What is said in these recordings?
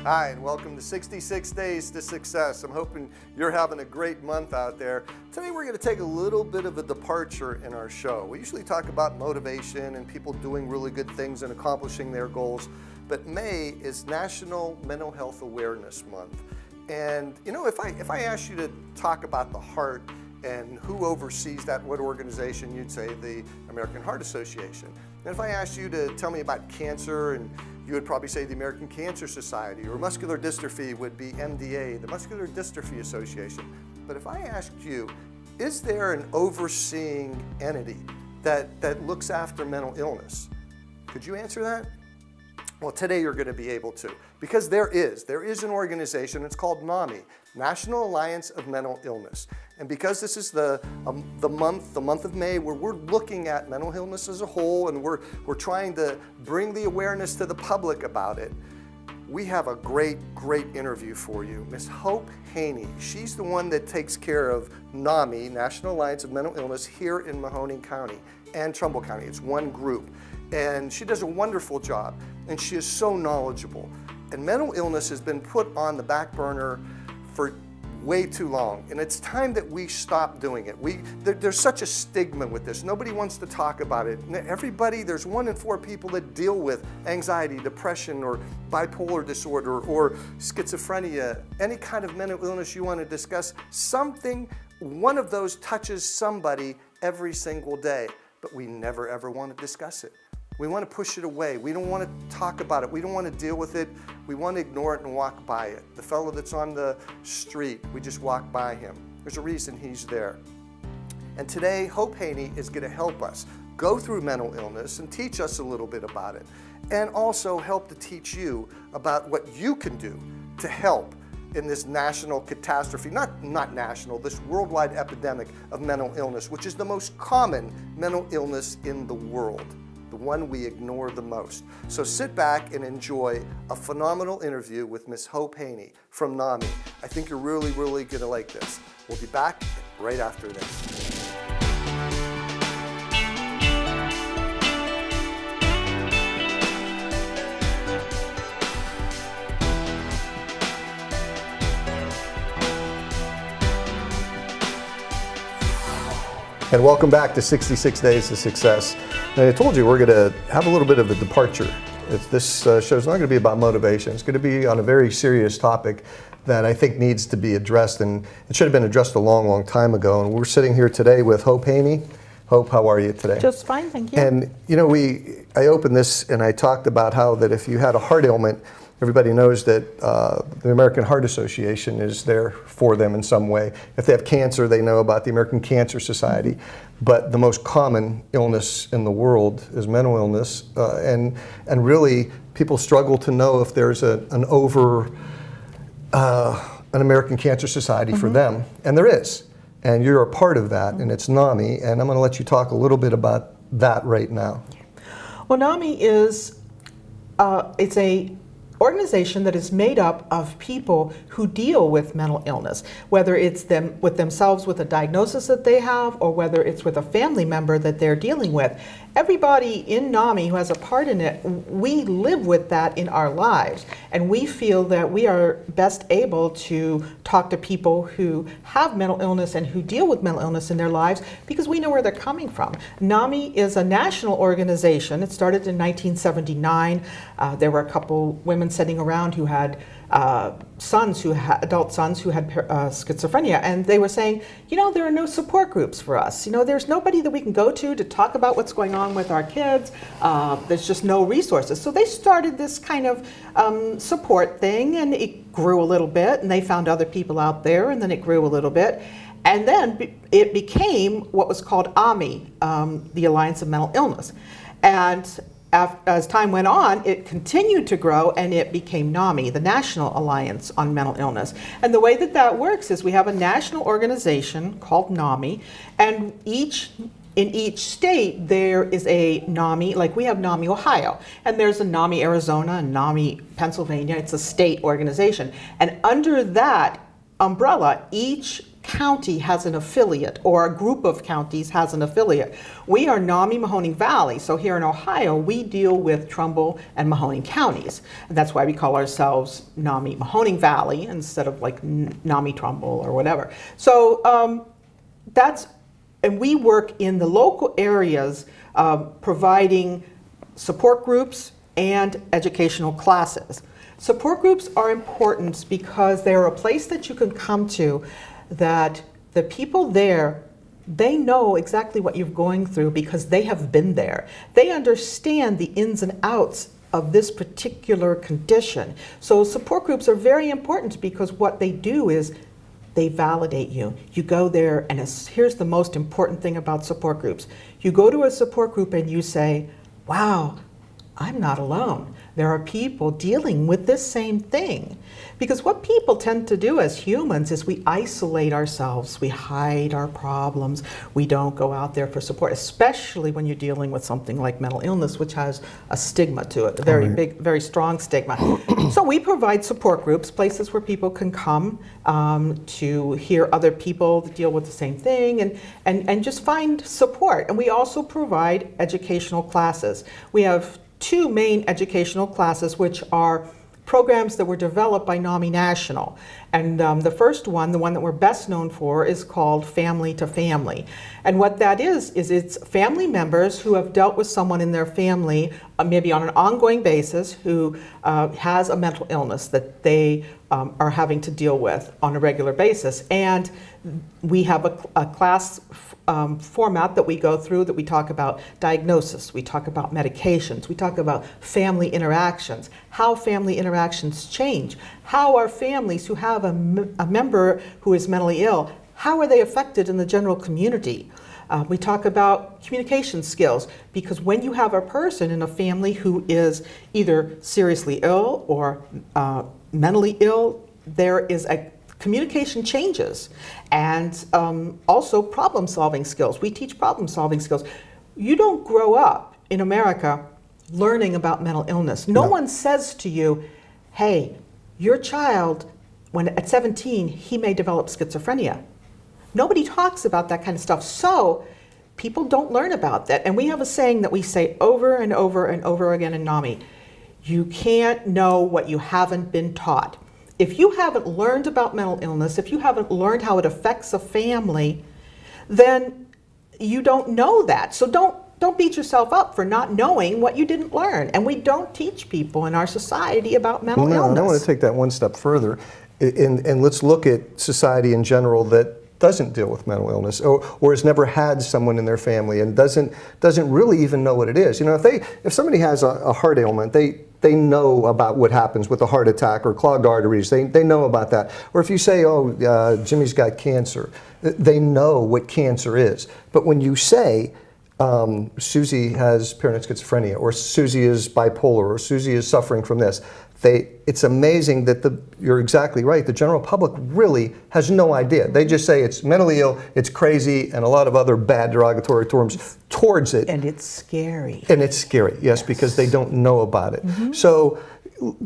Hi, and welcome to 66 Days to Success. I'm hoping you're having a great month out there. Today we're going to take a little bit of a departure in our show. We usually talk about motivation and people doing really good things and accomplishing their goals, but May is National Mental Health Awareness Month. And you know, if I asked you to talk about the heart and who oversees that, what organization, you'd say the American Heart Association. And if I asked you to tell me about cancer, and you would probably say the American Cancer Society, or muscular dystrophy would be MDA, the Muscular Dystrophy Association. But if I asked you, is there an overseeing entity that looks after mental illness? Could you answer that? Well, today you're going to be able to, because there is an organization. It's called NAMI, National Alliance of Mental Illness. And because this is the month of May, where we're looking at mental illness as a whole, and we're trying to bring the awareness to the public about it, we have a great interview for you. Miss Hope Haney, she's the one that takes care of NAMI, National Alliance of Mental Illness, here in Mahoning County and Trumbull County. It's one group. And she does a wonderful job, and she is so knowledgeable. And mental illness has been put on the back burner for way too long, and it's time that we stop doing it. There's such a stigma with this. Nobody wants to talk about it. Everybody, there's 1 in 4 people that deal with anxiety, depression, or bipolar disorder, or schizophrenia, any kind of mental illness you want to discuss. One of those touches somebody every single day, but we never ever want to discuss it. We want to push it away. We don't want to talk about it. We don't want to deal with it. We want to ignore it and walk by it. The fellow that's on the street, we just walk by him. There's a reason he's there. And today, Hope Haney is going to help us go through mental illness and teach us a little bit about it, and also help to teach you about what you can do to help in this national catastrophe, not national, this worldwide epidemic of mental illness, which is the most common mental illness in the world, the one we ignore the most. So sit back and enjoy a phenomenal interview with Miss Hope Haney from NAMI. I think you're really going to like this. We'll be back right after this. And welcome back to 66 Days to Success. And I told you we're going to have a little bit of a departure. This show's not going to be about motivation. It's going to be on a very serious topic that I think needs to be addressed, and it should have been addressed a long time ago. And we're sitting here today with Hope Haney. Hope, how are you today? Just fine, thank you. And you know, I opened this and I talked about how that if you had a heart ailment, everybody knows that the American Heart Association is there for them in some way. If they have cancer, they know about the American Cancer Society. But the most common illness in the world is mental illness. And really, people struggle to know if there's an American Cancer Society for them. And there is. And you're a part of that, and it's NAMI. And I'm going to let you talk a little bit about that right now. Well, NAMI is, it's a organization that is made up of people who deal with mental illness, whether it's them with themselves with a diagnosis that they have, or whether it's with a family member that they're dealing with. Everybody in NAMI who has a part in it, we live with that in our lives, and we feel that we are best able to talk to people who have mental illness and who deal with mental illness in their lives, because we know where they're coming from. NAMI is a national organization. It started in 1979. There were a couple women sitting around who had adult sons who had schizophrenia, and they were saying, you know, there are no support groups for us. You know, there's nobody that we can go to talk about what's going on with our kids. There's just no resources. So they started this kind of support thing, and it grew a little bit, and they found other people out there, and then it grew a little bit. And then it became what was called AMI, the Alliance of Mental Illness. And as time went on, it continued to grow, and it became NAMI, the National Alliance on Mental Illness. And the way that that works is we have a national organization called NAMI, and in each state there is a NAMI, like we have NAMI Ohio, and there's a NAMI Arizona and NAMI Pennsylvania. It's a state organization. And under that umbrella, each county has an affiliate or a group of counties has an affiliate. We are NAMI Mahoning Valley, so here in Ohio we deal with Trumbull and Mahoning counties. And that's why we call ourselves NAMI Mahoning Valley instead of like NAMI Trumbull or whatever. So and we work in the local areas providing support groups and educational classes. Support groups are important because they're a place that you can come to that the people there, they know exactly what you're going through because they have been there. They understand the ins and outs of this particular condition. So support groups are very important because what they do is they validate you. You go there, and here's the most important thing about support groups. You go to a support group and you say, wow, I'm not alone. There are people dealing with this same thing. Because what people tend to do as humans is we isolate ourselves, we hide our problems, we don't go out there for support, especially when you're dealing with something like mental illness, which has a stigma to it, a very big, very strong stigma. So we provide support groups, places where people can come to hear other people that deal with the same thing and just find support. And we also provide educational classes. We have two main educational classes, which are programs that were developed by NAMI National. And the first one, the one that we're best known for, is called Family to Family. And what that is it's family members who have dealt with someone in their family, maybe on an ongoing basis, who has a mental illness that they are having to deal with on a regular basis. And we have a class format that we go through that we talk about diagnosis, we talk about medications, we talk about family interactions, how family interactions change, how are families who have a member who is mentally ill, how are they affected in the general community? We talk about communication skills, because when you have a person in a family who is either seriously ill or mentally ill, there is a communication changes, and also problem-solving skills. We teach problem-solving skills. You don't grow up in America learning about mental illness. No one says to you, hey, your child, when at 17, he may develop schizophrenia. Nobody talks about that kind of stuff. So people don't learn about that. And we have a saying that we say over and over and over again in NAMI. You can't know what you haven't been taught. If you haven't learned about mental illness, if you haven't learned how it affects a family, then you don't know that. So don't beat yourself up for not knowing what you didn't learn. And we don't teach people in our society about mental illness. No, I want to take that one step further. And let's look at society in general that doesn't deal with mental illness or has never had someone in their family and doesn't really even know what it is. You know, if somebody has a heart ailment, they know about what happens with a heart attack or clogged arteries. They know about that. Or if you say, oh, Jimmy's got cancer, they know what cancer is. But when you say, Susie has paranoid schizophrenia, or Susie is bipolar, or Susie is suffering from this, it's amazing that you're exactly right. The general public really has no idea. They just say it's mentally ill, it's crazy, and a lot of other bad derogatory terms towards it. And it's scary. And it's scary, yes, because they don't know about it. Mm-hmm. So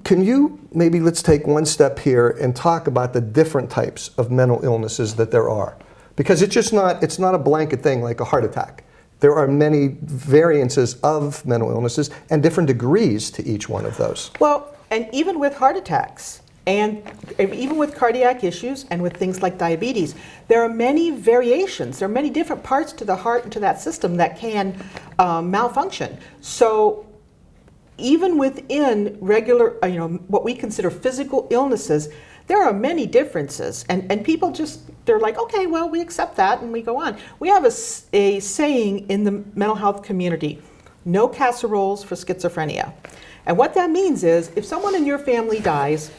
can you let's take one step here and talk about the different types of mental illnesses that there are? Because it's not a blanket thing like a heart attack. There are many variances of mental illnesses and different degrees to each one of those. Well, and even with heart attacks, and even with cardiac issues, and with things like diabetes, there are many variations. There are many different parts to the heart and to that system that can malfunction. So even within regular, what we consider physical illnesses, there are many differences. And people they're like, okay, well, we accept that and we go on. We have a saying in the mental health community, no casseroles for schizophrenia. And what that means is, if someone in your family dies,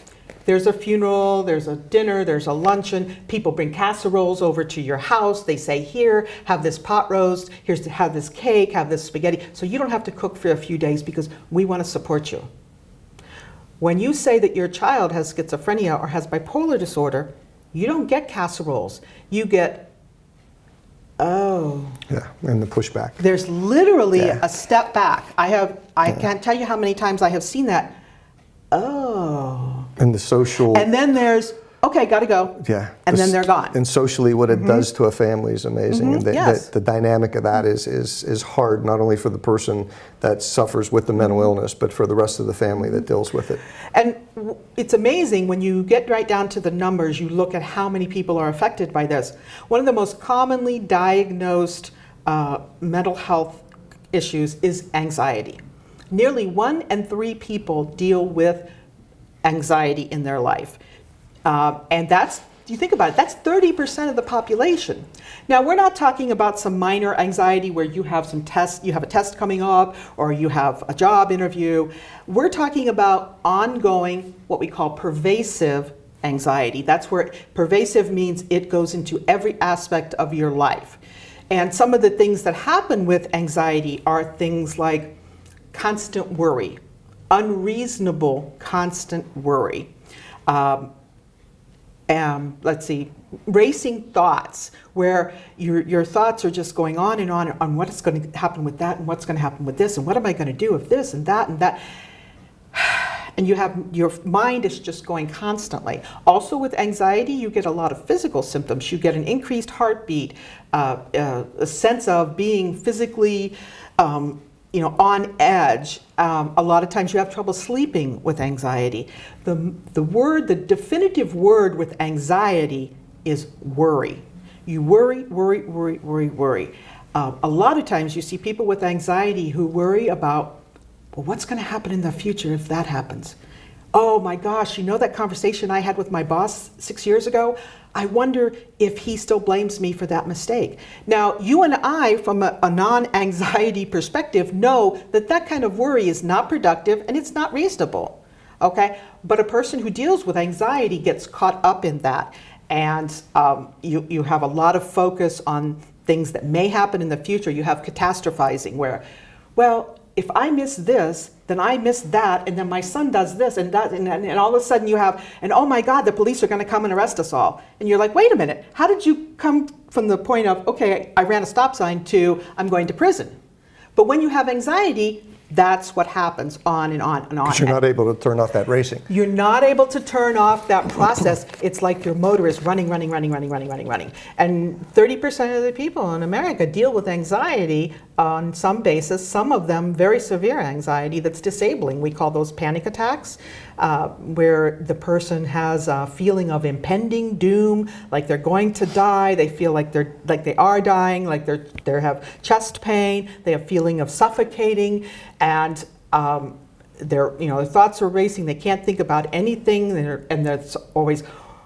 there's a funeral, there's a dinner, there's a luncheon, people bring casseroles over to your house, they say, here, have this pot roast, have this cake, have this spaghetti, so you don't have to cook for a few days because we want to support you. When you say that your child has schizophrenia or has bipolar disorder, you don't get casseroles, you get, oh. Yeah, and the pushback. There's literally a step back. I can't tell you how many times I have seen that. Oh. And the social. And then there's, okay, gotta go. Yeah. And then they're gone. And socially, what it does to a family is amazing. And Yes. the dynamic of that is hard, not only for the person that suffers with the mental illness, but for the rest of the family that deals with it. And it's amazing when you get right down to the numbers, you look at how many people are affected by this. One of the most commonly diagnosed mental health issues is anxiety. Nearly 1 in 3 people deal with anxiety in their life. And that's, you think about it, that's 30% of the population. Now, we're not talking about some minor anxiety where you have some tests, you have a test coming up, or you have a job interview. We're talking about ongoing, what we call pervasive anxiety. That's where pervasive means it goes into every aspect of your life. And some of the things that happen with anxiety are things like constant worry, unreasonable constant worry. Let's see, racing thoughts, where your thoughts are just going on what is going to happen with that, and what's going to happen with this, and what am I going to do if this and that and that. And your mind is just going constantly. Also with anxiety, you get a lot of physical symptoms. You get an increased heartbeat, a sense of being physically on edge. A lot of times you have trouble sleeping with anxiety. The definitive word with anxiety is worry. You worry, worry, worry, worry, worry. A lot of times you see people with anxiety who worry about, well, what's going to happen in the future if that happens? Oh my gosh, you know that conversation I had with my boss 6 years ago? I wonder if he still blames me for that mistake. Now, you and I, from a non-anxiety perspective, know that that kind of worry is not productive and it's not reasonable, okay? But a person who deals with anxiety gets caught up in that. And you have a lot of focus on things that may happen in the future. You have catastrophizing where, well, if I miss this, then I miss that, and then my son does this and that, and all of a sudden you have, and oh my God, the police are going to come and arrest us all. And you're like, wait a minute, how did you come from the point of, okay, I ran a stop sign to, I'm going to prison? But when you have anxiety, that's what happens on and on and on. Because you're not able to turn off that racing. You're not able to turn off that process. It's like your motor is running. And 30% of the people in America deal with anxiety on some basis, some of them very severe anxiety that's disabling. We call those panic attacks, where the person has a feeling of impending doom, like they're going to die. They feel like they are dying, like they have chest pain. They have feeling of suffocating, and their thoughts are racing. They can't think about anything, and there's always,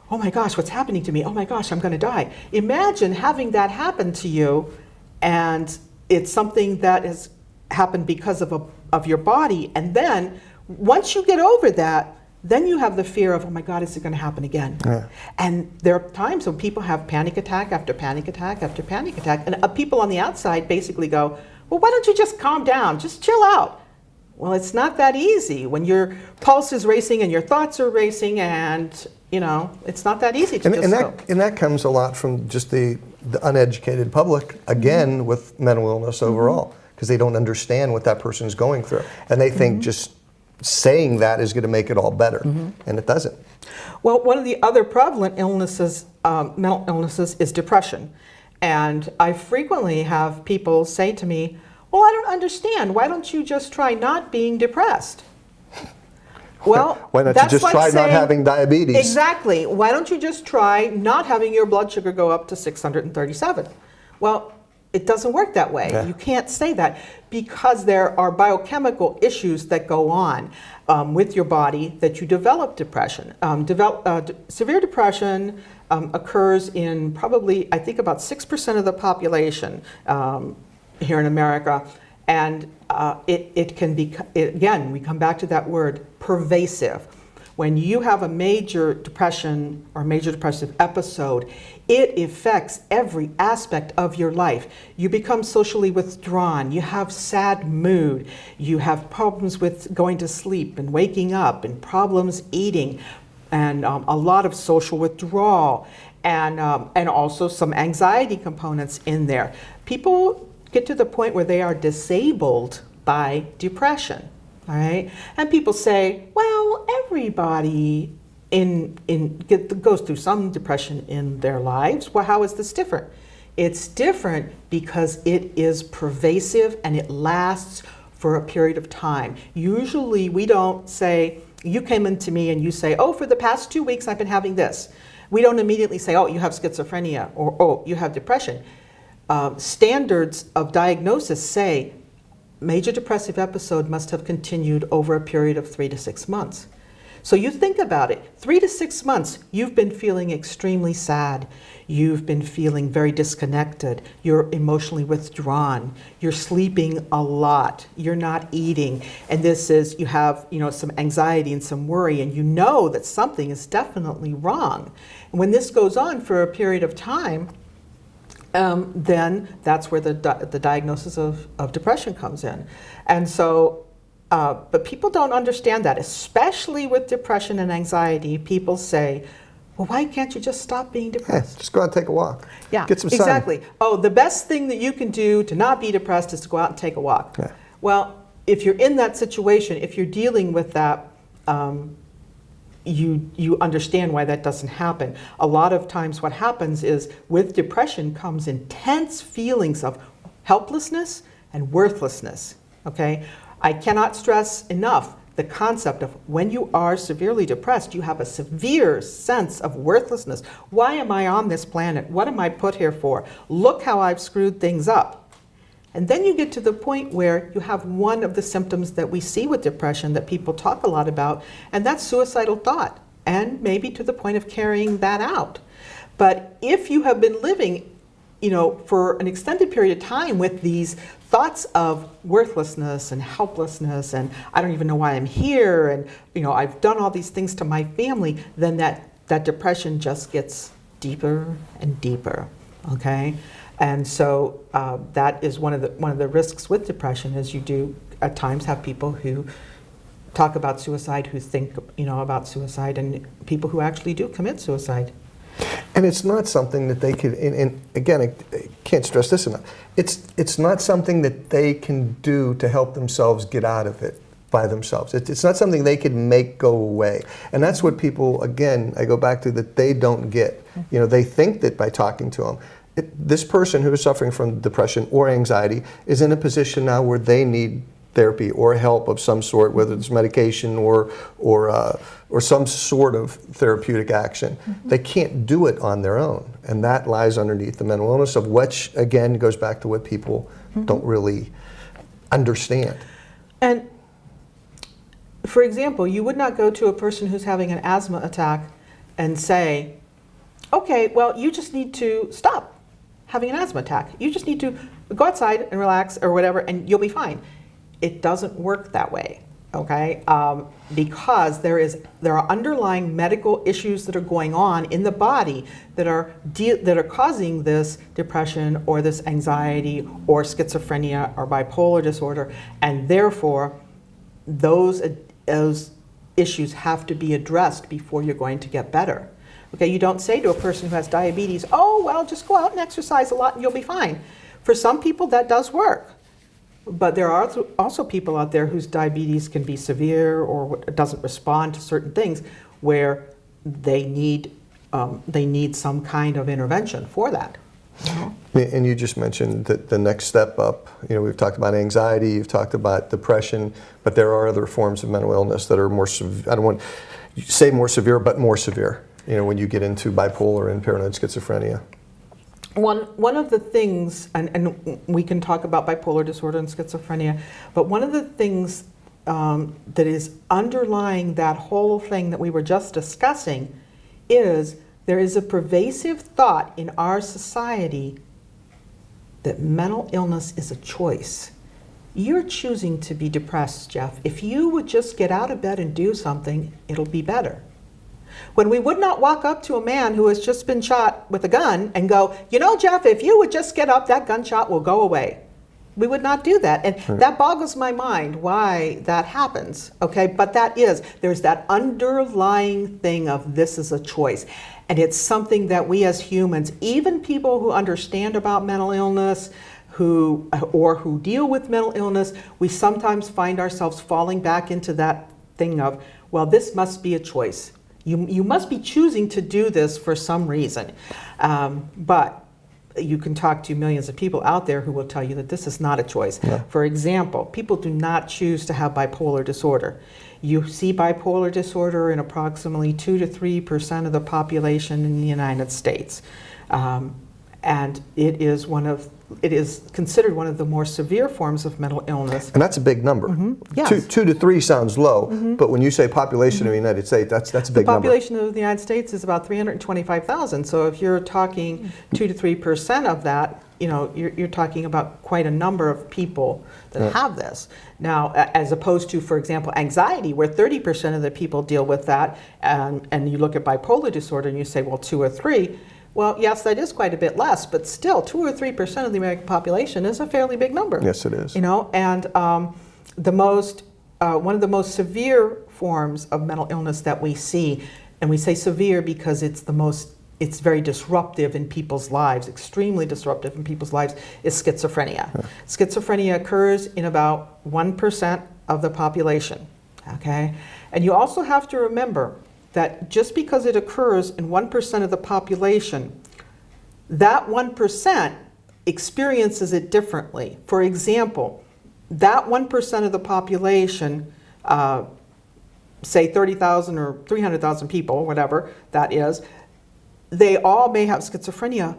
oh my gosh, what's happening to me? Oh my gosh, I'm going to die. Imagine having that happen to you, and it's something that has happened because of your body. And then once you get over that, then you have the fear of, oh my God, is it going to happen again? Yeah. And there are times when people have panic attack after panic attack after panic attack, and people on the outside basically go, well, why don't you just calm down? Just chill out. Well, it's not that easy when your pulse is racing and your thoughts are racing, and it's not that easy to and that comes a lot from just the uneducated public, again, with mental illness overall, because they don't understand what that person is going through. And they think just saying that is going to make it all better, and it doesn't. Well, one of the other prevalent illnesses, mental illnesses, is depression. And I frequently have people say to me, well, I don't understand. Why don't you just try not being depressed? Well, why don't you just try not having diabetes? Exactly. Why don't you just try not having your blood sugar go up to 637? Well, it doesn't work that way. Yeah. You can't say that, because there are biochemical issues that go on with your body that you develop depression. Severe depression occurs in probably, I think, about 6% of the population here in America. And it can be, again, we come back to that word, pervasive. When you have a major depression or major depressive episode, it affects every aspect of your life. You become socially withdrawn, you have sad mood, you have problems with going to sleep and waking up, and problems eating, and a lot of social withdrawal, and also some anxiety components in there. People get to the point where they are disabled by depression, all right? And people say, well, everybody goes through some depression in their lives. Well, how is this different? It's different because it is pervasive and it lasts for a period of time. Usually we don't say, you came into me and you say, oh, for the past 2 weeks I've been having this. We don't immediately say, oh, you have schizophrenia, or oh, you have depression. Standards of diagnosis say major depressive episode must have continued over a period of 3 to 6 months. So you think about it, 3 to 6 months, you've been feeling extremely sad. You've been feeling very disconnected. You're emotionally withdrawn. You're sleeping a lot. You're not eating. And this is, you have, some anxiety and some worry, and you know that something is definitely wrong. And when this goes on for a period of time, then that's where the diagnosis of depression comes in. And so, but people don't understand that, especially with depression and anxiety. People say, well, why can't you just stop being depressed? Yeah, just go out and take a walk. Yeah, get some sun. Exactly. Oh, the best thing that you can do to not be depressed is to go out and take a walk. Yeah. Well, if you're in that situation, if you're dealing with that, you understand why that doesn't happen. A lot of times what happens is with depression comes intense feelings of helplessness and worthlessness, okay? I cannot stress enough the concept of when you are severely depressed, you have a severe sense of worthlessness. Why am I on this planet? What am I put here for? Look how I've screwed things up. And then you get to the point where you have one of the symptoms that we see with depression that people talk a lot about, and that's suicidal thought, and maybe to the point of carrying that out. But if you have been living, for an extended period of time with these thoughts of worthlessness and helplessness, and I don't even know why I'm here, and I've done all these things to my family, then that depression just gets deeper and deeper, okay? And so that is one of the risks with depression, is you do at times have people who talk about suicide, who think about suicide, and people who actually do commit suicide. And it's not something that they could, and again, I can't stress this enough, it's not something that they can do to help themselves get out of it by themselves. It's not something they can make go away. And that's what people, again, I go back to, that they don't get. They think that by talking to them, this person who is suffering from depression or anxiety is in a position now where they need therapy or help of some sort, whether it's medication or some sort of therapeutic action. Mm-hmm. They can't do it on their own, and that lies underneath the mental illness, of which again goes back to what people don't really understand. And for example, you would not go to a person who's having an asthma attack and say, okay, well, you just need to stop having an asthma attack. You just need to go outside and relax or whatever, and you'll be fine. It doesn't work that way, okay? Because there are underlying medical issues that are going on in the body that are causing this depression or this anxiety or schizophrenia or bipolar disorder, and therefore those issues have to be addressed before you're going to get better. Okay, you don't say to a person who has diabetes, oh, well, just go out and exercise a lot and you'll be fine. For some people that does work. But there are also people out there whose diabetes can be severe or doesn't respond to certain things, where they need some kind of intervention for that. And you just mentioned that the next step up, we've talked about anxiety, you've talked about depression, but there are other forms of mental illness that are more severe. I don't want to say more severe, but more severe, when you get into bipolar and paranoid schizophrenia. One of the things, and we can talk about bipolar disorder and schizophrenia, but one of the things that is underlying that whole thing that we were just discussing is there is a pervasive thought in our society that mental illness is a choice. You're choosing to be depressed, Jeff. If you would just get out of bed and do something, it'll be better. When we would not walk up to a man who has just been shot with a gun and go, Jeff, if you would just get up, that gunshot will go away. We would not do that. And that boggles my mind why that happens, okay? But there's that underlying thing of this is a choice. And it's something that we as humans, even people who understand about mental illness, who deal with mental illness, we sometimes find ourselves falling back into that thing of, well, this must be a choice. You must be choosing to do this for some reason. But you can talk to millions of people out there who will tell you that this is not a choice. Yeah. For example, people do not choose to have bipolar disorder. You see bipolar disorder in approximately 2 to 3% of the population in the United States. And it is considered one of the more severe forms of mental illness. And that's a big number. Yes. 2 to 3 sounds low, but when you say population of the United States, that's a big number. The population of the United States is about 325,000. So if you're talking 2 to 3% of that, you're talking about quite a number of people that have this. Now, as opposed to, for example, anxiety, where 30% of the people deal with that, and you look at bipolar disorder and you say, well, 2 or 3. Well, yes, that is quite a bit less, but still, 2 or 3% of the American population is a fairly big number. Yes, it is. And one of the most severe forms of mental illness that we see, and we say severe because it's very disruptive in people's lives, extremely disruptive in people's lives, is schizophrenia. Yeah. Schizophrenia occurs in about 1% of the population, okay? And you also have to remember that just because it occurs in 1% of the population, that 1% experiences it differently. For example, that 1% of the population, say 30,000 or 300,000 people, whatever that is, they all may have schizophrenia,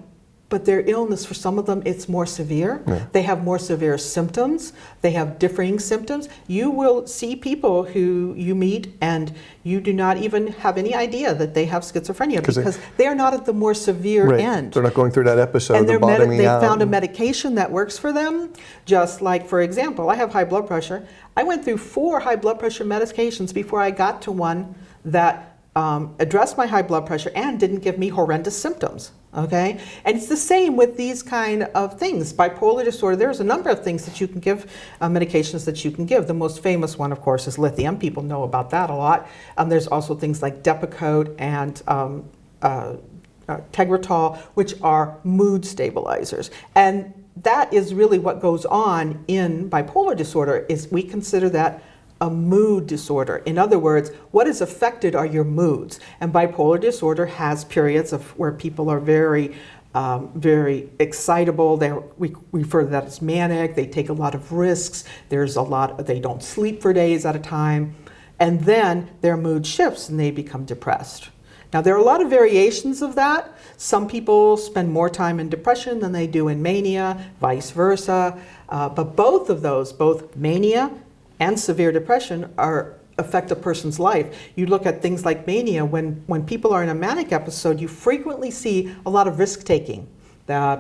but their illness, for some of them, it's more severe. Yeah. They have more severe symptoms. They have differing symptoms. You will see people who you meet and you do not even have any idea that they have schizophrenia because they are not at the more severe end. They're not going through that episode of bottoming out. They found a medication that works for them. Just like, for example, I have high blood pressure. I went through 4 high blood pressure medications before I got to one that addressed my high blood pressure and didn't give me horrendous symptoms, okay? And it's the same with these kind of things. Bipolar disorder, there's a number of things that you can give, medications that you can give. The most famous one, of course, is lithium. People know about that a lot. There's also things like Depakote and Tegretol, which are mood stabilizers. And that is really what goes on in bipolar disorder, is we consider that a mood disorder. In other words, what is affected are your moods. And bipolar disorder has periods of where people are very excitable. We refer to that as manic. They take a lot of risks. They don't sleep for days at a time. And then their mood shifts and they become depressed. Now, there are a lot of variations of that. Some people spend more time in depression than they do in mania, vice versa. But both of those, both mania and severe depression, affect a person's life. You look at things like mania, when people are in a manic episode, you frequently see a lot of risk-taking.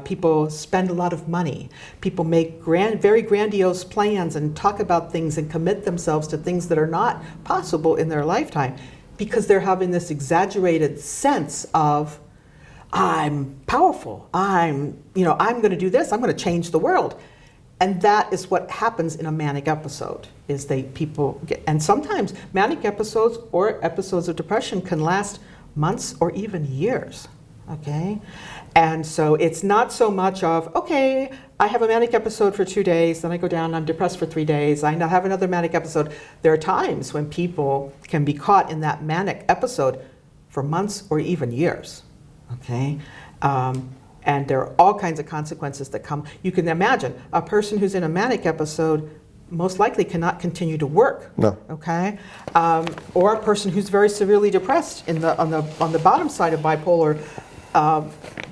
People spend a lot of money. People make very grandiose plans and talk about things and commit themselves to things that are not possible in their lifetime because they're having this exaggerated sense of, I'm powerful, I'm going to do this, I'm going to change the world. And that is what happens in a manic episode, is people get, and sometimes manic episodes or episodes of depression can last months or even years, okay? And so it's not so much of, okay, I have a manic episode for 2 days, then I go down, I'm depressed for 3 days, I have another manic episode. There are times when people can be caught in that manic episode for months or even years, okay? And there are all kinds of consequences that come. You can imagine a person who's in a manic episode most likely cannot continue to work. No. Okay, or a person who's very severely depressed on the bottom side of bipolar.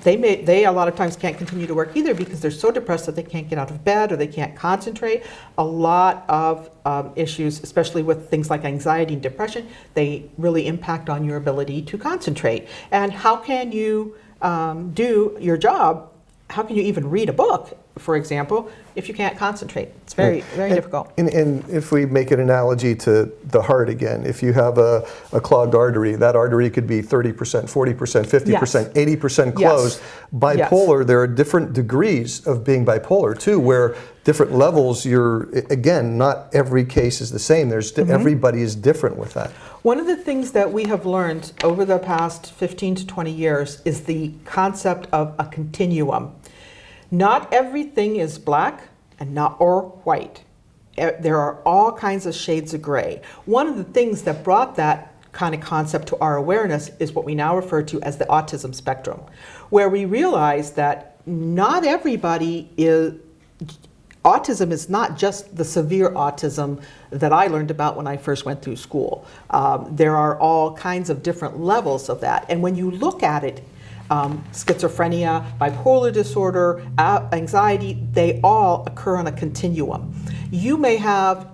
They a lot of times can't continue to work either because they're so depressed that they can't get out of bed or they can't concentrate. A lot of issues, especially with things like anxiety and depression, they really impact on your ability to concentrate. And how can you do your job? How can you even read a book, for example, if you can't concentrate? It's very difficult. And if we make an analogy to the heart again, if you have a clogged artery, that artery could be 30%, 40%, 50%, yes. 80% closed. Yes. Bipolar, yes. There are different degrees of being bipolar too, where different levels, not every case is the same. Everybody is different with that. One of the things that we have learned over the past 15 to 20 years is the concept of a continuum. Not everything is black or white. There are all kinds of shades of gray. One of the things that brought that kind of concept to our awareness is what we now refer to as the autism spectrum, where we realize that not everybody autism is not just the severe autism that I learned about when I first went through school. There are all kinds of different levels of that. And when you look at it, schizophrenia, bipolar disorder, anxiety, they all occur on a continuum. You may have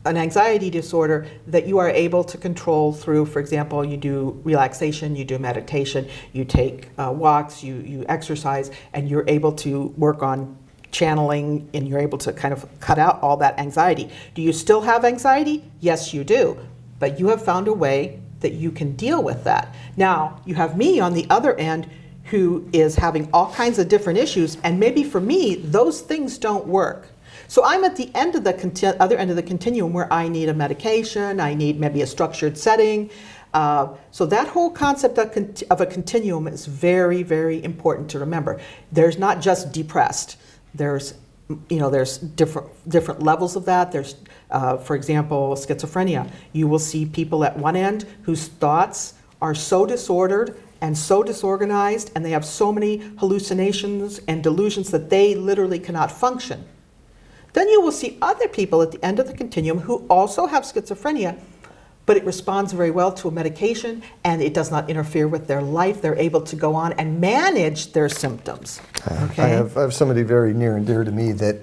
an anxiety disorder that you are able to control through, for example, you do relaxation, you do meditation, you take walks, you exercise, and you're able to work on channeling, and you're able to kind of cut out all that anxiety. Do you still have anxiety? Yes, you do. But you have found a way that you can deal with that. Now, you have me on the other end who is having all kinds of different issues, and maybe for me, those things don't work. So I'm at the end of the other end of the continuum where I need a medication, I need maybe a structured setting. So that whole concept of a continuum is very, very important to remember. There's not just depressed. There's different levels of that. There's, for example, schizophrenia. You will see people at one end whose thoughts are so disordered and so disorganized, and they have so many hallucinations and delusions that they literally cannot function. Then you will see other people at the end of the continuum who also have schizophrenia, but it responds very well to a medication and it does not interfere with their life. They're able to go on and manage their symptoms. Okay? I have somebody very near and dear to me that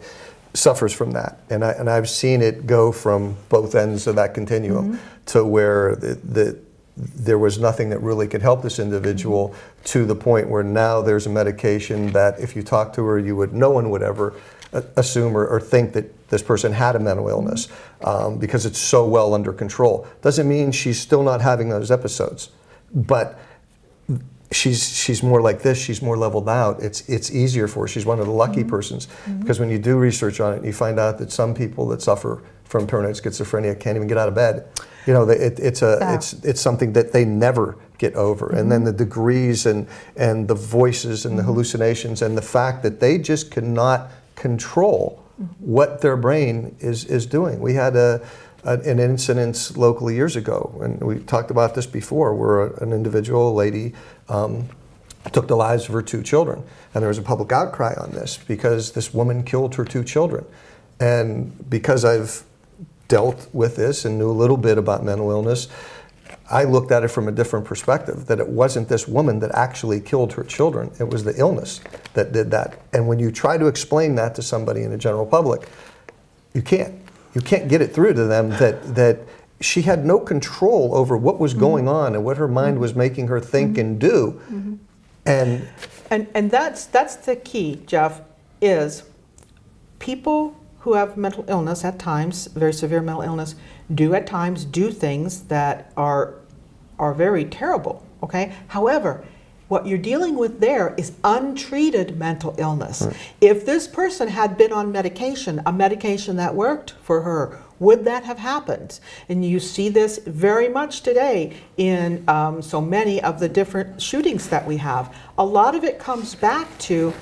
suffers from that, and I've seen it go from both ends of that continuum to where there was nothing that really could help this individual to the point where now there's a medication that if you talk to her, no one would ever assume or think that this person had a mental illness because it's so well under control. Doesn't mean she's still not having those episodes, but she's more like this, she's more leveled out. It's easier for her. She's one of the lucky persons, because when you do research on it, you find out that some people that suffer from paranoid schizophrenia can't even get out of bed. You know, it's something that they never get over. And then the degrees and the voices and the hallucinations and the fact that they just cannot control what their brain is doing. We had an incident locally years ago, and we talked about this before, where an individual, a lady, took the lives of her 2 children. And there was a public outcry on this because this woman killed her 2 children. And because I've dealt with this and knew a little bit about mental illness, I looked at it from a different perspective, that it wasn't this woman that actually killed her children, it was the illness that did that. And when you try to explain that to somebody in the general public, you can't get it through to them that she had no control over what was going on and what her mind was making her think and do. And that's the key, Jeff, is people who have mental illness at times, very severe mental illness, do at times do things that are very terrible, okay? However, what you're dealing with there is untreated mental illness. If this person had been on medication, a medication that worked for her, would that have happened? And you see this very much today in so many of the different shootings that we have. A lot of it comes back to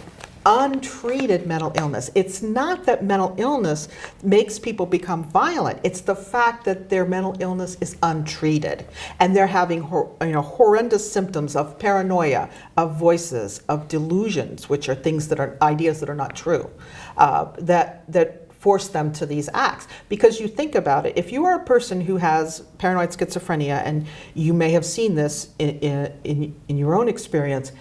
untreated mental illness. It's not that mental illness makes people become violent. It's the fact that their mental illness is untreated, and they're having horrendous symptoms of paranoia, of voices, of delusions, which are things that are ideas that are not true, that force them to these acts. Because you think about it, if you are a person who has paranoid schizophrenia, and you may have seen this in your own experience,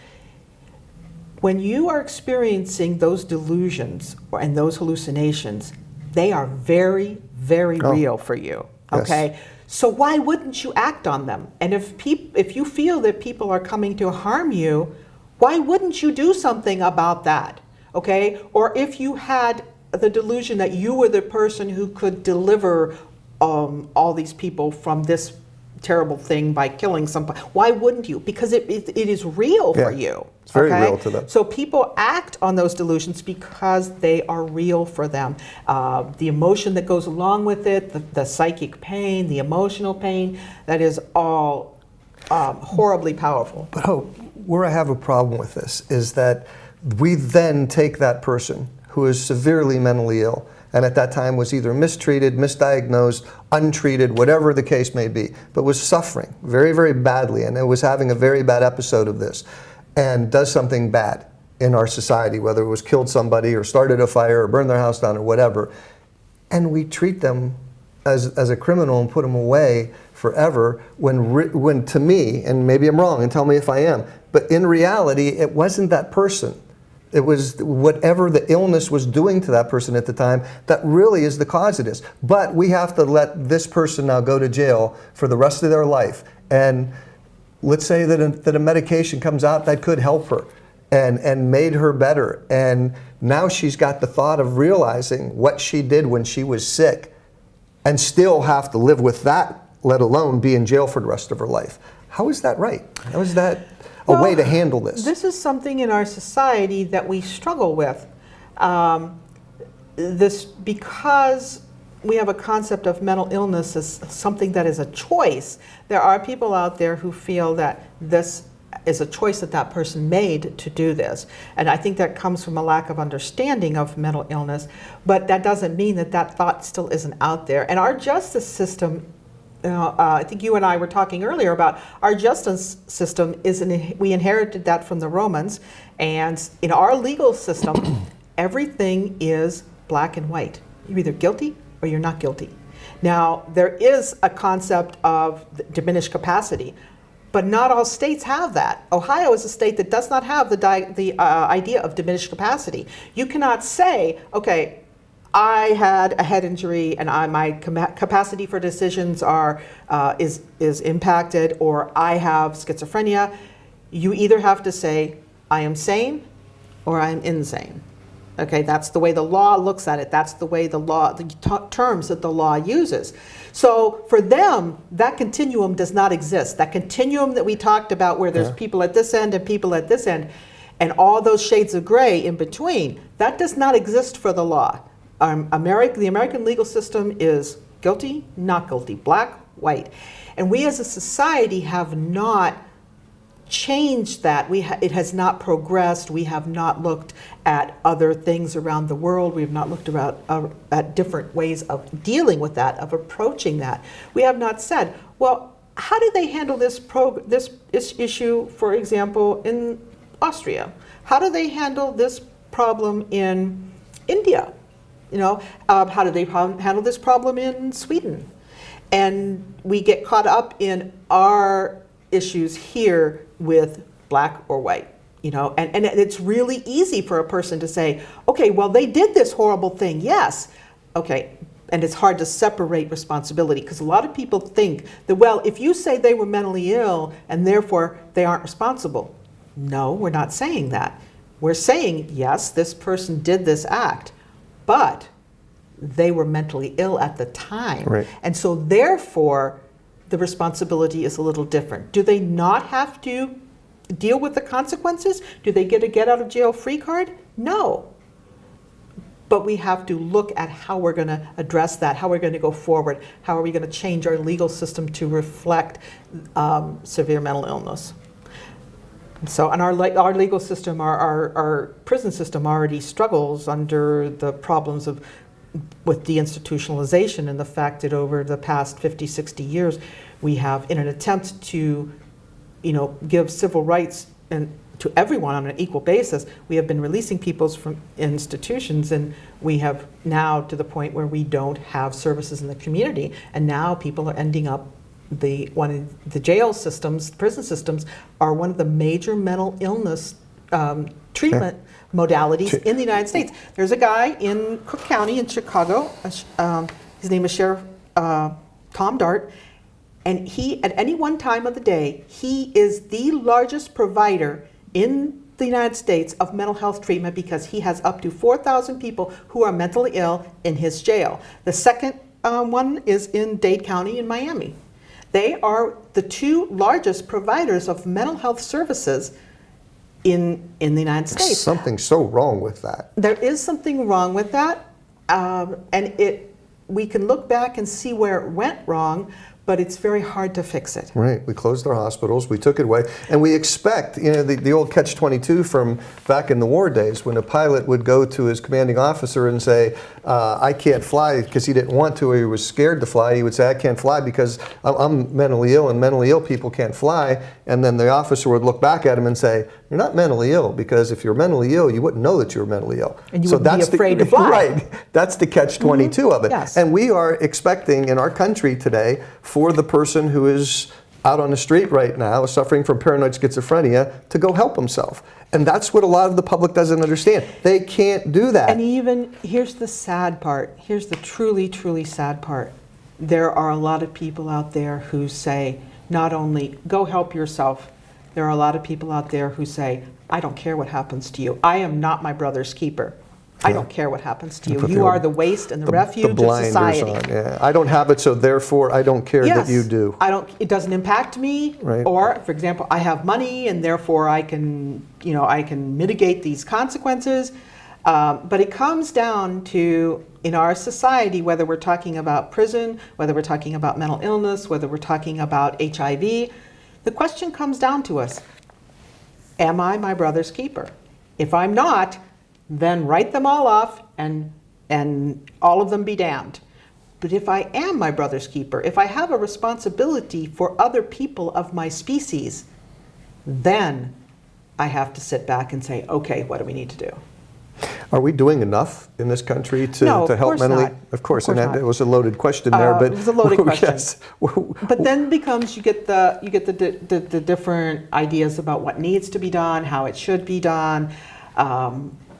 when you are experiencing those delusions and those hallucinations, they are very, very real for you, okay? Yes. So why wouldn't you act on them? And if you feel that people are coming to harm you, why wouldn't you do something about that, okay? Or if you had the delusion that you were the person who could deliver all these people from this terrible thing by killing somebody, why wouldn't you? Because it is real for you. It's very real to them. So people act on those delusions because they are real for them. The emotion that goes along with it, the psychic pain, the emotional pain, that is all horribly powerful. But Hope, where I have a problem with this is that we then take that person who is severely mentally ill and at that time was either mistreated, misdiagnosed, untreated, whatever the case may be, but was suffering very, very badly, and it was having a very bad episode of this, and does something bad in our society, whether it was killed somebody or started a fire or burned their house down or whatever, and we treat them as a criminal and put them away forever, when to me, and maybe I'm wrong and tell me if I am, but in reality it wasn't that person. It was whatever the illness was doing to that person at the time that really is the cause of this. But we have to let this person now go to jail for the rest of their life, and let's say that a medication comes out that could help her and made her better, and now she's got the thought of realizing what she did when she was sick and still have to live with that, let alone be in jail for the rest of her life. How is that right? How is that a way to handle this? This is something in our society that we struggle with. Because we have a concept of mental illness as something that is a choice, there are people out there who feel that this is a choice that that person made to do this. And I think that comes from a lack of understanding of mental illness, but that doesn't mean that that thought still isn't out there. And our justice system, I think you and I were talking earlier about our justice system, we inherited that from the Romans, and in our legal system, everything is black and white. You're either guilty or you're not guilty. Now, there is a concept of diminished capacity, but not all states have that. Ohio is a state that does not have the idea of diminished capacity. You cannot say, okay, I had a head injury and my capacity for decisions is impacted, or I have schizophrenia. You either have to say, I am sane or I am insane. Okay, that's the way the law looks at it. That's the way the terms that the law uses. So for them, that continuum does not exist. That continuum that we talked about, where there's people at this end and people at this end, and all those shades of gray in between, that does not exist for the law. The American legal system is guilty, not guilty, black, white. And we as a society have not changed that. It has not progressed. We have not looked at other things around the world. We have not looked at different ways of dealing with that, of approaching that. We have not said, well, how do they handle this issue, for example, in Austria? How do they handle this problem in India? How do they handle this problem in Sweden? And we get caught up in our issues here with black or white, and it's really easy for a person to say, okay, well, they did this horrible thing, yes, okay, and it's hard to separate responsibility, because a lot of people think that, well, if you say they were mentally ill and therefore they aren't responsible. No, we're not saying that. We're saying, yes, this person did this act, but they were mentally ill at the time. Right. And so therefore, the responsibility is a little different. Do they not have to deal with the consequences? Do they get a get out of jail free card? No. But we have to look at how we're going to address that, how we're going to go forward, how are we going to change our legal system to reflect severe mental illness. So, and our legal system, our prison system already struggles under the problems with deinstitutionalization, and the fact that over the past 50, 60 years, we have, in an attempt to, give civil rights to everyone on an equal basis, we have been releasing people from institutions, and we have now to the point where we don't have services in the community, and now people are ending up, the jail systems, prison systems, are one of the major mental illness treatment modalities in the United States. There's a guy in Cook County in Chicago, his name is Sheriff Tom Dart, and he, at any one time of the day, he is the largest provider in the United States of mental health treatment, because he has up to 4,000 people who are mentally ill in his jail. The second one is in Dade County in Miami. They are the two largest providers of mental health services in the United States. There's something so wrong with that. There is something wrong with that, and we can look back and see where it went wrong, but it's very hard to fix it. Right. We closed our hospitals. We took it away. And we expect, the old catch-22 from back in the war days when a pilot would go to his commanding officer and say, I can't fly because he didn't want to or he was scared to fly. He would say, I can't fly because I'm mentally ill and mentally ill people can't fly. And then the officer would look back at him and say, you're not mentally ill because if you're mentally ill, you wouldn't know that you were mentally ill. And you wouldn't be afraid to fly. Right. That's the catch-22 of it. Yes. And we are expecting in our country today for the person who is out on the street right now suffering from paranoid schizophrenia to go help himself. And that's what a lot of the public doesn't understand. They can't do that. And even, here's the sad part. Here's the truly, truly sad part. There are a lot of people out there who say, not only go help yourself, there are a lot of people out there who say, I don't care what happens to you. I am not my brother's keeper. I don't care what happens to you. You are the waste and the refuge of society. On. Yeah. I don't have it, so therefore I don't care that you do. It doesn't impact me. Right. Or, for example, I have money and therefore I can mitigate these consequences. But it comes down to, in our society, whether we're talking about prison, whether we're talking about mental illness, whether we're talking about HIV, the question comes down to us, am I my brother's keeper? If I'm not, then write them all off and all of them be damned. But if I am my brother's keeper, if I have a responsibility for other people of my species, then I have to sit back and say, okay, what do we need to do? Are we doing enough in this country to help mentally? Not. Of course, and that was a loaded question there. But it was a loaded question. Yes. But then becomes you get the different ideas about what needs to be done, how it should be done.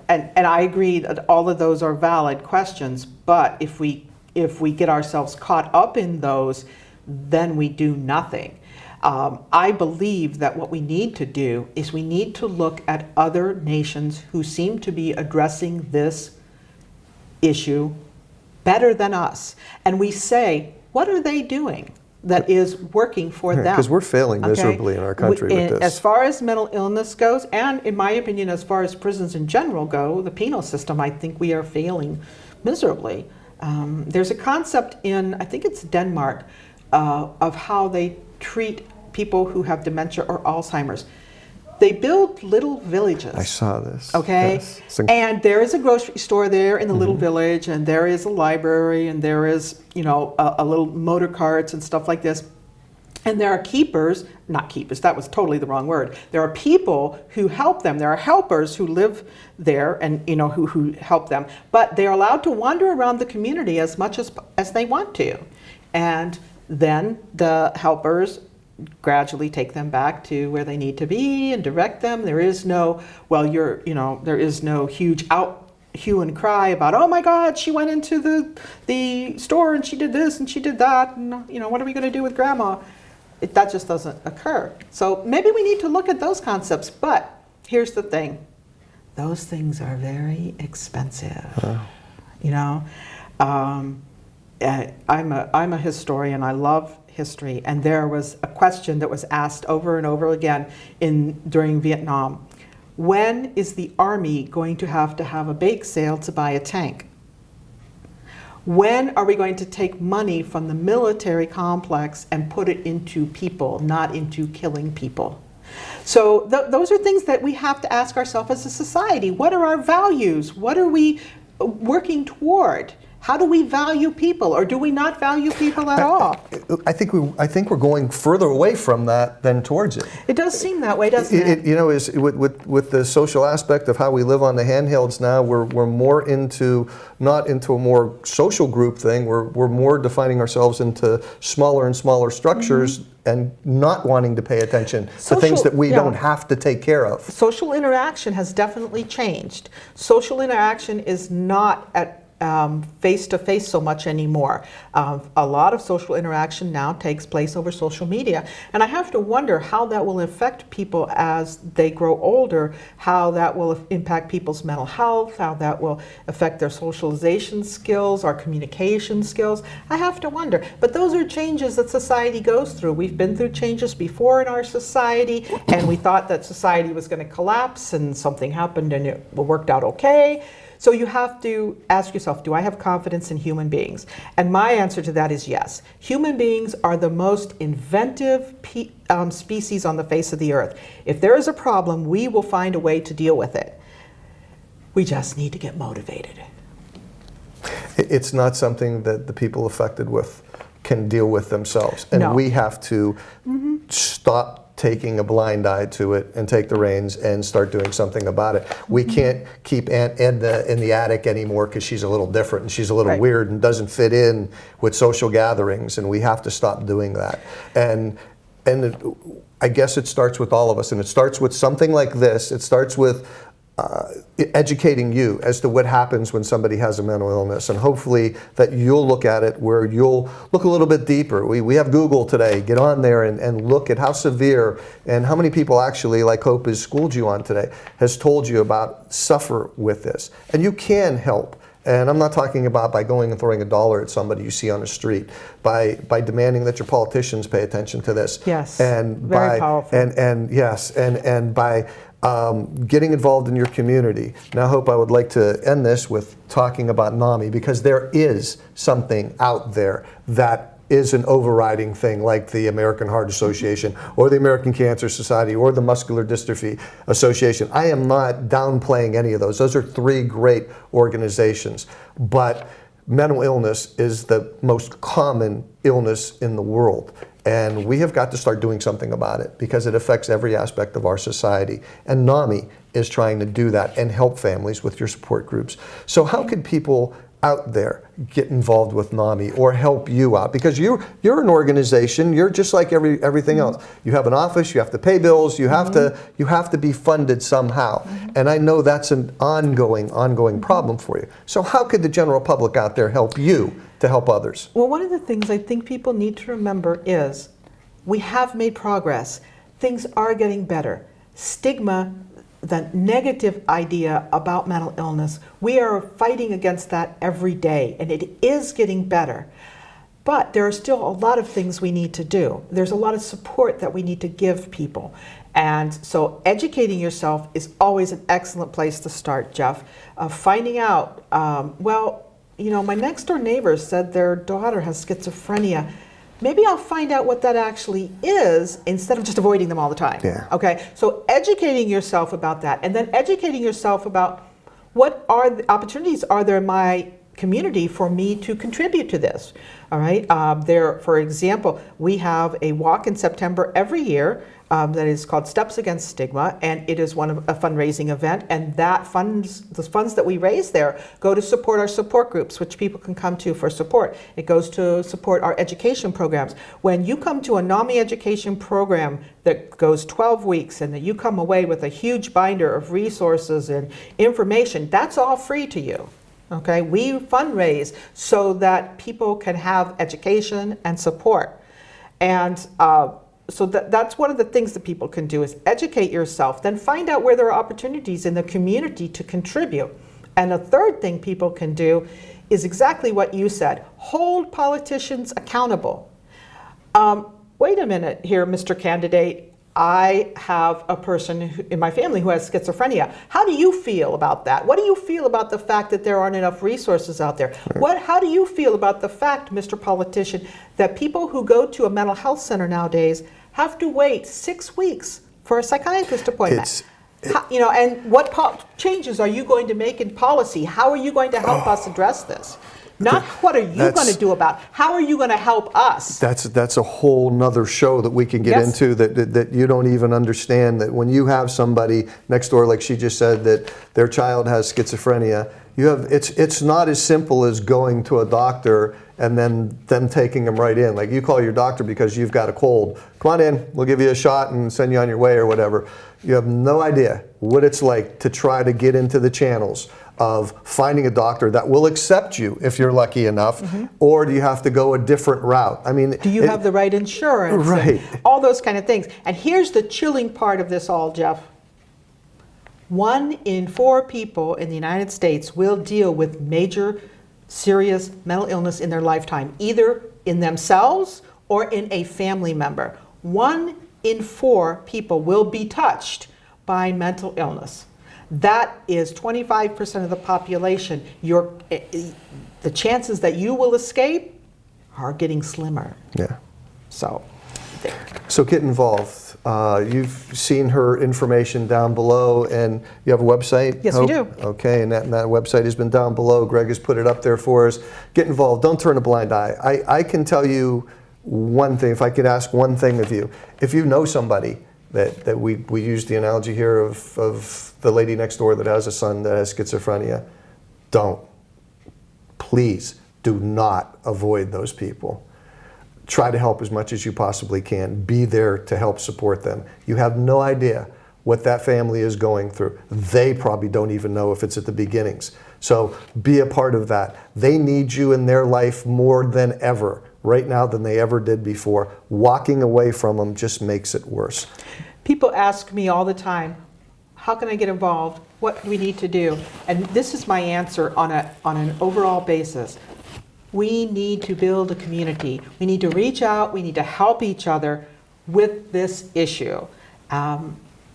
And I agree that all of those are valid questions, but if we get ourselves caught up in those, then we do nothing. I believe that what we need to do is we need to look at other nations who seem to be addressing this issue better than us. And we say, what are they doing that is working for them? Because we're failing miserably in our country with this. As far as mental illness goes, and in my opinion, as far as prisons in general go, the penal system, I think we are failing miserably. There's a concept in, I think it's Denmark, of how they treat people who have dementia or Alzheimer's. They build little villages. I saw this. Okay? Yes. And there is a grocery store there in the little village, and there is a library, and there is, a little motor carts and stuff like this. And there are keepers, not keepers, that was totally the wrong word. There are people who help them. There are helpers who live there and, who help them. But they are allowed to wander around the community as much as they want to. And then the helpers gradually take them back to where they need to be and direct them. There is no, there is no huge hue and cry about, oh my God, she went into the store and she did this and she did that, and what are we going to do with grandma? That just doesn't occur. So maybe we need to look at those concepts, but here's the thing. Those things are very expensive. I'm a historian. I love history, and there was a question that was asked over and over again during Vietnam. When is the Army going to have a bake sale to buy a tank? When are we going to take money from the military complex and put it into people, not into killing people? So those are things that we have to ask ourselves as a society. What are our values? What are we working toward? How do we value people, or do we not value people at all? I think we're going further away from that than towards it. It does seem that way, doesn't it? Is with the social aspect of how we live on the handhelds now, we're more not into a more social group thing. We're more defining ourselves into smaller and smaller structures and not wanting to pay attention to things that we don't have to take care of. Social interaction has definitely changed. Social interaction is not at face-to-face so much anymore. A lot of social interaction now takes place over social media. And I have to wonder how that will affect people as they grow older, how that will impact people's mental health, how that will affect their socialization skills, our communication skills. I have to wonder. But those are changes that society goes through. We've been through changes before in our society, and we thought that society was going to collapse, and something happened and it worked out okay. So you have to ask yourself, do I have confidence in human beings? And my answer to that is yes. Human beings are the most inventive species on the face of the earth. If there is a problem, we will find a way to deal with it. We just need to get motivated. It's not something that the people affected with can deal with themselves. And No. we have to stop taking a blind eye to it and take the reins and start doing something about it. We can't keep Aunt Edna in the attic anymore because she's a little different and she's a little Right. weird and doesn't fit in with social gatherings, and we have to stop doing that. And I guess it starts with all of us, and it starts with something like this. It starts with educating you as to what happens when somebody has a mental illness, and hopefully that you'll look at it where you'll look a little bit deeper. We have Google today. Get on there and look at how severe and how many people actually, like Hope has schooled you on today, has told you about suffer with this. And you can help. And I'm not talking about by going and throwing $1 at somebody you see on the street, by demanding that your politicians pay attention to this. Yes, and very powerful. And by getting involved in your community. Now, Hope, I would like to end this with talking about NAMI, because there is something out there that is an overriding thing, like the American Heart Association or the American Cancer Society or the Muscular Dystrophy Association. I am not downplaying any of those. Those are 3 great organizations. But mental illness is the most common illness in the world. And we have got to start doing something about it because it affects every aspect of our society. And NAMI is trying to do that and help families with your support groups. So how can people out there get involved with NAMI or help you out? Because you're an organization, you're just like everything else. You have an office, you have to pay bills, you have to be funded somehow. And I know that's an ongoing problem for you. So how could the general public out there help you to help others? Well, one of the things I think people need to remember is we have made progress. Things are getting better. Stigma, the negative idea about mental illness, we are fighting against that every day, and it is getting better. But there are still a lot of things we need to do. There's a lot of support that we need to give people. And so educating yourself is always an excellent place to start, Jeff. Finding out, well, you know, my next door neighbor said their daughter has schizophrenia. Maybe I'll find out what that actually is instead of just avoiding them all the time. Yeah. Okay, so educating yourself about that, and then educating yourself about what are the opportunities are there in my community for me to contribute to this. All right, there, for example, we have a walk in September every year that is called Steps Against Stigma, and it is a fundraising event, and the funds that we raise there go to support our support groups, which people can come to for support. It goes to support our education programs. When you come to a NAMI education program that goes 12 weeks and that you come away with a huge binder of resources and information, that's all free to you. Okay, we fundraise so that people can have education and support. And so that's one of the things that people can do is educate yourself, then find out where there are opportunities in the community to contribute. And a third thing people can do is exactly what you said, hold politicians accountable. Wait a minute here, Mr. Candidate. I have a person in my family who has schizophrenia. How do you feel about that? What do you feel about the fact that there aren't enough resources out there? How do you feel about the fact, Mr. Politician, that people who go to a mental health center nowadays have to wait 6 weeks for a psychiatrist appointment? And what changes are you going to make in policy? How are you going to help us address this? Not what are you going to do about it? How are you going to help us? That's a whole nother show that we can get into that you don't even understand, that when you have somebody next door, like she just said, that their child has schizophrenia, it's not as simple as going to a doctor and then them taking them right in. Like you call your doctor because you've got a cold. Come on in, we'll give you a shot and send you on your way or whatever. You have no idea what it's like to try to get into the channels of finding a doctor that will accept you if you're lucky enough, or do you have to go a different route? I mean, do you have the right insurance? Right. All those kind of things. And here's the chilling part of this all, Jeff. 1 in 4 people in the United States will deal with major serious mental illness in their lifetime, either in themselves or in a family member. 1 in 4 people will be touched by mental illness. that is 25% of the population. The chances that you will escape are getting slimmer. Yeah. So get involved. You've seen her information down below, and you have a website? Yes, Hope? we do. Okay, and that website has been down below. Greg has put it up there for us. Get involved. Don't turn a blind eye. I can tell you one thing, if I could ask one thing of you. If you know somebody that we use the analogy here of the lady next door that has a son that has schizophrenia, don't. Please do not avoid those people. Try to help as much as you possibly can. Be there to help support them. You have no idea what that family is going through. They probably don't even know if it's at the beginnings. So be a part of that. They need you in their life more than ever, right now, than they ever did before. Walking away from them just makes it worse. people ask me all the time, how can I get involved? What do we need to do? And this is my answer on an overall basis. We need to build a community. We need to reach out. We need to help each other with this issue.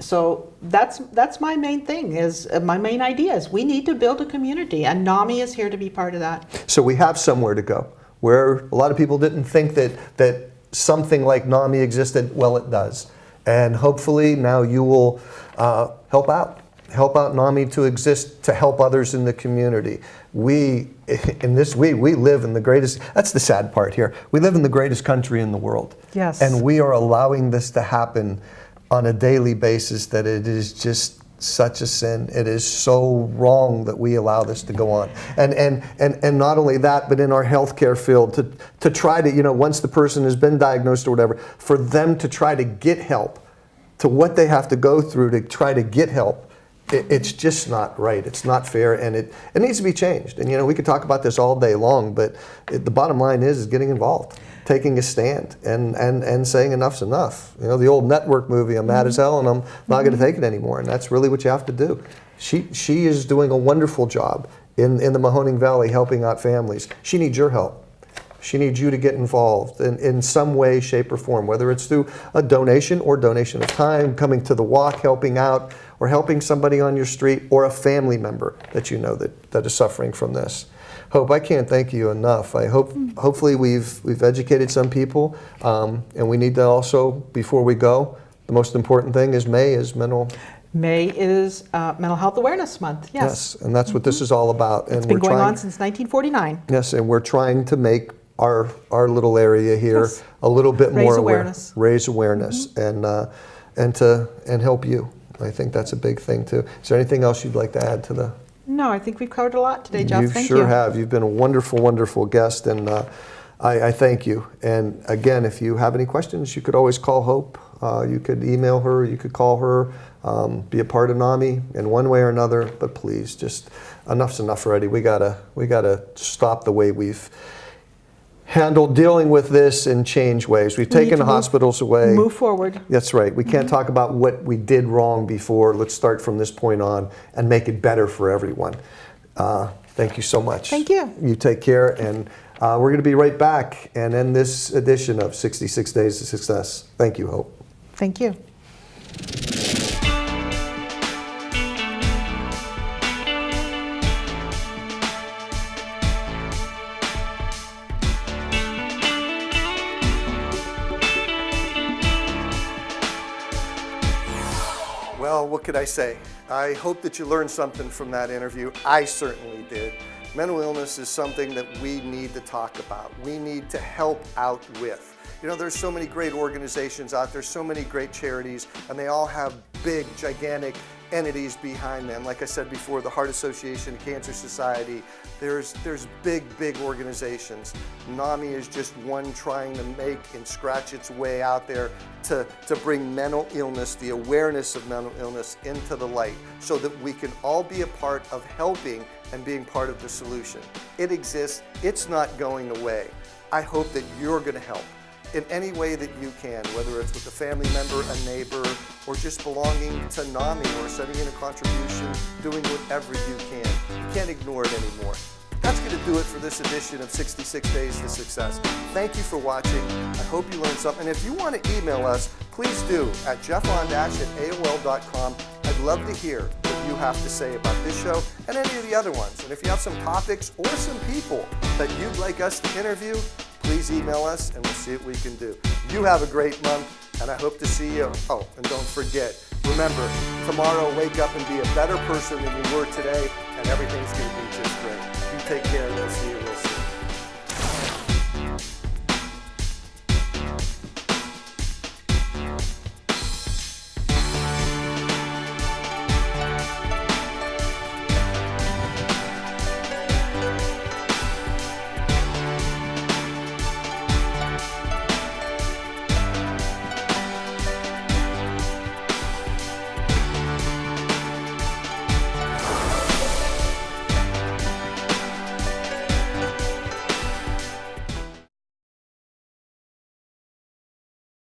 So that's my main thing, my main idea is we need to build a community, and NAMI is here to be part of that. So we have somewhere to go, where a lot of people didn't think that something like NAMI existed. Well, it does. And hopefully now you will help out NAMI to exist, to help others in the community. We live in the greatest, that's the sad part here, we live in the greatest country in the world. Yes. And we are allowing this to happen on a daily basis, that it is just such a sin. It is so wrong that we allow this to go on. And not only that, but in our healthcare field, to try to, once the person has been diagnosed or whatever, for them to try to get help, to what they have to go through to try to get help, it's just not right. It's not fair, and it needs to be changed. And we could talk about this all day long, but the bottom line is getting involved, taking a stand, and saying enough's enough. The old Network movie, I'm mad as hell and I'm not going to take it anymore. And that's really what you have to do. She is doing a wonderful job in the Mahoning Valley helping out families. She needs your help. She needs you to get involved in some way, shape, or form, whether it's through a donation or donation of time, coming to the walk, helping out, or helping somebody on your street, or a family member that you know that is suffering from this. Hope, I can't thank you enough. Hopefully we've educated some people, and we need to also, before we go, the most important thing is May is Mental Health Awareness Month. Yes, and that's what this is all about. And it's been going on since 1949. Yes, and we're trying to make our little area here a little bit more aware, raise awareness, and help you. I think that's a big thing too. Is there anything else you'd like to add to the? No, I think we've covered a lot today, Jeff. Thank you. You sure have. You've been a wonderful, wonderful guest, and I thank you. And again, if you have any questions, you could always call Hope. You could email her. You could call her. Be a part of NAMI in one way or another. But please, just enough's enough already. We gotta stop the way we've handled dealing with this and change ways. We've taken the hospitals away. Move forward. That's right. We can't talk about what we did wrong before. Let's start from this point on and make it better for everyone. Thank you so much. Thank you. You take care, and we're going to be right back and end this edition of 66 Days to Success. Thank you, Hope. Thank you. Well, what could I say? I hope that you learned something from that interview. I certainly did. Mental illness is something that we need to talk about. We need to help out with. There's so many great organizations out there, so many great charities, and they all have big, gigantic entities behind them. Like I said before, the Heart Association, the Cancer Society, there's big organizations. NAMI is just one trying to make and scratch its way out there to bring mental illness, the awareness of mental illness, into the light, so that we can all be a part of helping and being part of the solution. It exists, it's not going away. I hope that you're going to help in any way that you can, whether it's with a family member, a neighbor, or just belonging to NAMI, or sending in a contribution, doing whatever you can. You can't ignore it anymore. That's going to do it for this edition of 66 Days to Success. Thank you for watching. I hope you learned something. And if you want to email us, please do at jeffon-@aol.com. I'd love to hear what you have to say about this show and any of the other ones. And if you have some topics or some people that you'd like us to interview, please email us and we'll see what we can do. You have a great month, and I hope to see you. Oh, and don't forget, remember, tomorrow wake up and be a better person than you were today, and everything's going to be just great. You take care, and we'll see you later.